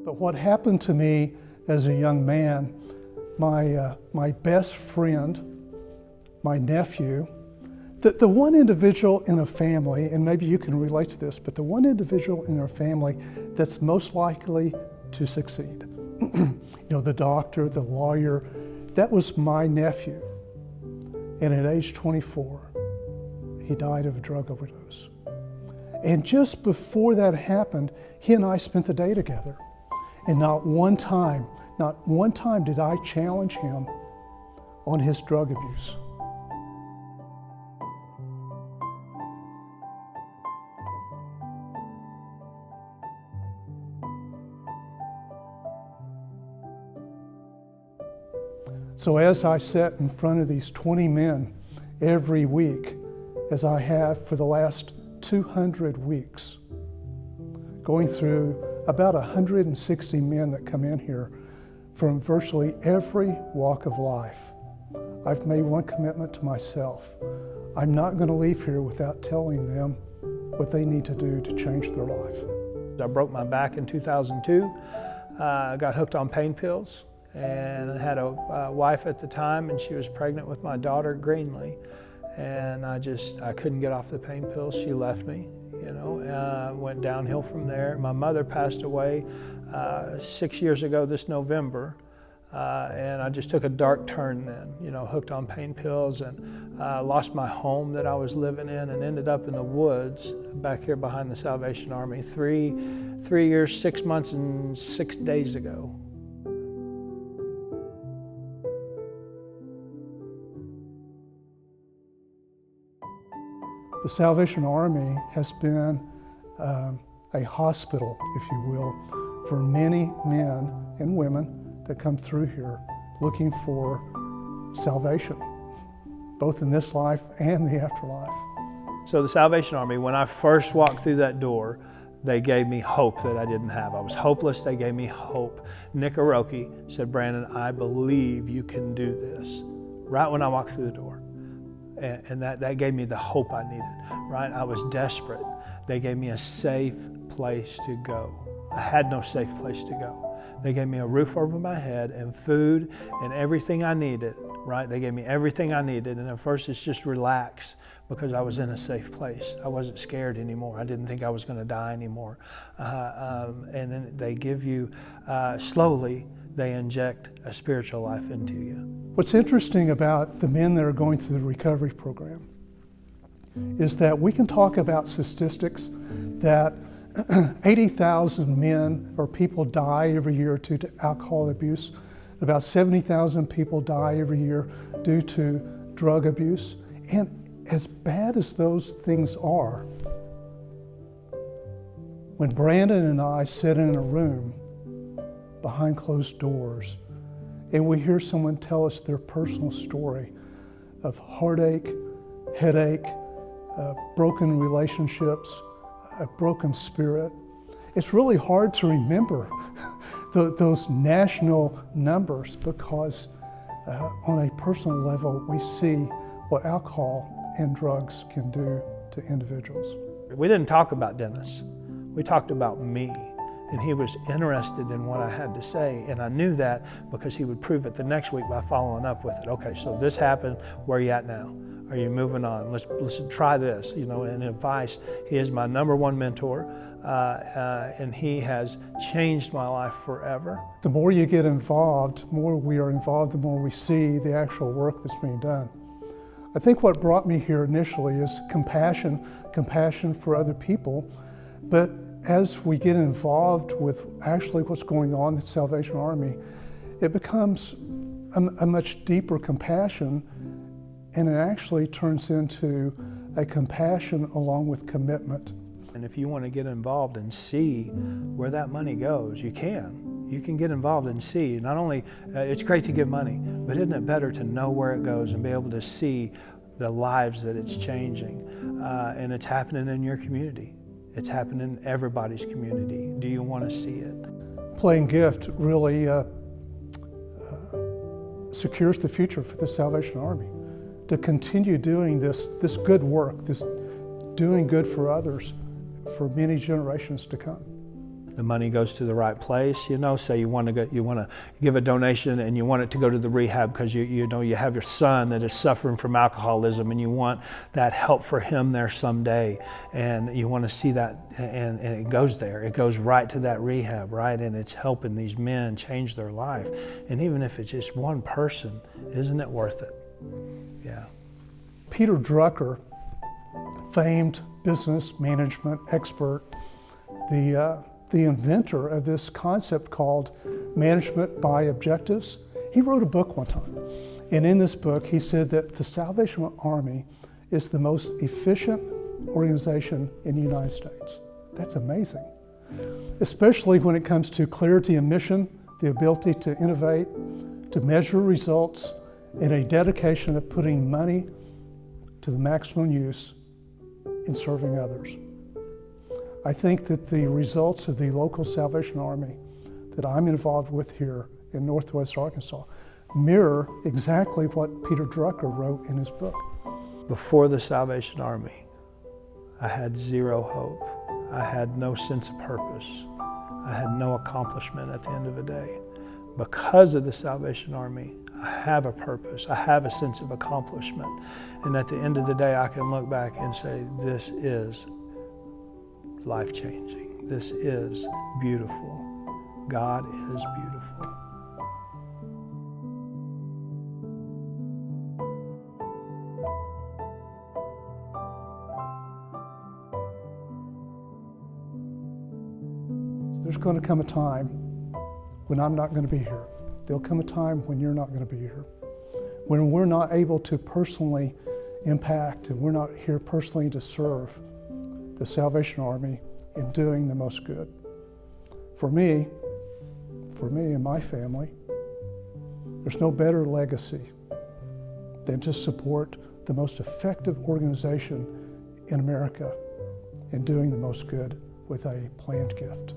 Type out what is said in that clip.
But what happened to me as a young man, my best friend, my nephew, the one individual in a family, and maybe you can relate to this, but the one individual in our family that's most likely to succeed. The doctor, the lawyer, that was my nephew. And at age 24, he died of a drug overdose. And just before that happened, he and I spent the day together. And not one time did I challenge him on his drug abuse. So as I sat in front of these 20 men every week, as I have for the last 200 weeks, going through about 160 men that come in here from virtually every walk of life, I've made one commitment to myself. I'm not going to leave here without telling them what they need to do to change their life. I broke my back in 2002, got hooked on pain pills, and I had a wife at the time, and she was pregnant with my daughter, Greenlee. And I couldn't get off the pain pills. She left me, went downhill from there. My mother passed away 6 years ago this November. And I just took a dark turn then, hooked on pain pills, and lost my home that I was living in and ended up in the woods back here behind the Salvation Army 3 years, 6 months, and 6 days ago. The Salvation Army has been a hospital, if you will, for many men and women that come through here looking for salvation, both in this life and the afterlife. So the Salvation Army, when I first walked through that door, they gave me hope that I didn't have. I was hopeless, they gave me hope. Nick Aroki said, "Brandon, I believe you can do this," right when I walked through the door. And that gave me the hope I needed, right? I was desperate. They gave me a safe place to go. I had no safe place to go. They gave me a roof over my head and food and everything I needed, right? They gave me everything I needed. And at first it's just relax because I was in a safe place. I wasn't scared anymore. I didn't think I was going to die anymore. And then they give you, slowly, they inject a spiritual life into you. What's interesting about the men that are going through the recovery program is that we can talk about statistics that 80,000 men or people die every year due to alcohol abuse. About 70,000 people die every year due to drug abuse. And as bad as those things are, when Brandon and I sit in a room behind closed doors and we hear someone tell us their personal story of heartache, headache, broken relationships, a broken spirit, it's really hard to remember those national numbers because on a personal level we see what alcohol and drugs can do to individuals. We didn't talk about Dennis, we talked about me. And he was interested in what I had to say, and I knew that because he would prove it the next week by following up with it. Okay, so this happened, where are you at now? Are you moving on? Let's try this, and advice. He is my #1 mentor, and he has changed my life forever. The more you get involved, the more we are involved, the more we see the actual work that's being done. I think what brought me here initially is compassion for other people, but as we get involved with actually what's going on at the Salvation Army, it becomes a much deeper compassion, and it actually turns into a compassion along with commitment. And if you want to get involved and see where that money goes, you can. You can get involved and see. Not only, it's great to give money, but isn't it better to know where it goes and be able to see the lives that it's changing? And it's happening in your community. It's happening in everybody's community. Do you want to see it? Playing Gift really secures the future for the Salvation Army to continue doing this good work, this doing good for others for many generations to come. the money goes to the right place. Say you want to give a donation and you want it to go to the rehab because you have your son that is suffering from alcoholism and you want that help for him there someday, and you want to see that, and it goes there. It goes right to that rehab, right? And it's helping these men change their life. And even if it's just one person, isn't it worth it? Yeah. Peter Drucker, famed business management expert, the inventor of this concept called management by objectives, he wrote a book one time. And in this book, he said that the Salvation Army is the most efficient organization in the United States. That's amazing, especially when it comes to clarity of mission, the ability to innovate, to measure results, and a dedication of putting money to the maximum use in serving others. I think that the results of the local Salvation Army that I'm involved with here in Northwest Arkansas mirror exactly what Peter Drucker wrote in his book. Before the Salvation Army, I had zero hope. I had no sense of purpose. I had no accomplishment at the end of the day. Because of the Salvation Army, I have a purpose. I have a sense of accomplishment. And at the end of the day, I can look back and say, this is life-changing. This is beautiful. God is beautiful. There's going to come a time when I'm not going to be here. There'll come a time when you're not going to be here. When we're not able to personally impact and we're not here personally to serve the Salvation Army in doing the most good. For me and my family, there's no better legacy than to support the most effective organization in America in doing the most good with a planned gift.